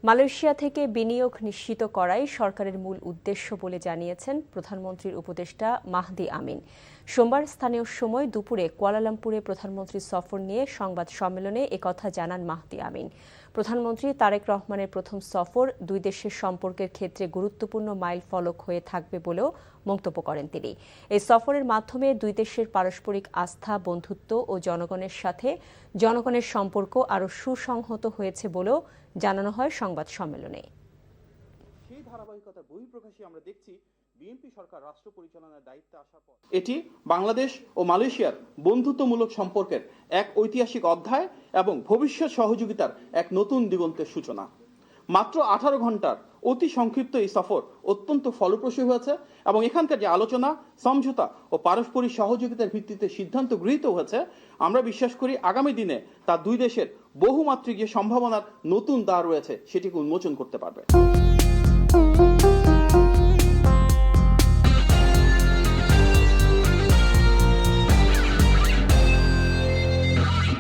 Malaysia থেকে বিনিয়োগ নিশ্চিত করাই সরকারের মূল উদ্দেশ্য বলে জানিয়েছেন প্রধানমন্ত্রীর উপদেষ্টা মাহদি আমিন। সোমবার স্থানীয় সময় দুপুরে কুয়ালালামপুরে প্রধানমন্ত্রীর সফর নিয়ে সংবাদ সম্মেলনে একথা জানান মাহদি আমিন। প্রধানমন্ত্রী তারেক রহমানের প্রথম সফর দুই দেশের সম্পর্কের ক্ষেত্রে গুরুত্বপূর্ণ মাইল ফলক হয়ে থাকবে বলেও মন্তব্য করেন তিনি। এই সফরের মাধ্যমে দুই দেশের পারস্পরিক আস্থা, বন্ধুত্ব ও জনগণের সাথে জনগণের সম্পর্ক আরও সুসংহত হয়েছে বলেও জানানো হয় সংবাদ সম্মেলনে। সেই ধারাবাহিকতার বহিঃপ্রকাশই আমরা দেখছি বিএনপি সরকার রাষ্ট্র পরিচালনার দায়িত্বে আসার পর। এটি বাংলাদেশ ও মালয়েশিয়ার বন্ধুত্বমূলক সম্পর্কের এক ঐতিহাসিক অধ্যায় এবং ভবিষ্যৎ সহযোগিতার এক নতুন দিগন্তের সূচনা। মাত্র 18 ঘন্টার অতি সংক্ষিপ্ত এই সফর অত্যন্ত ফলপ্রসূ হয়েছে এবং এখানকার যে আলোচনা, সমঝোতা ও পারস্পরিক সহযোগিতার ভিত্তিতে সিদ্ধান্ত গৃহীত হয়েছে, আমরা বিশ্বাস করি আগামী দিনে তা দুই দেশের বহুমাত্রিক যে সম্ভাবনার নতুন দ্বার রয়েছে সেটিকে উন্মোচন করতে পারবে।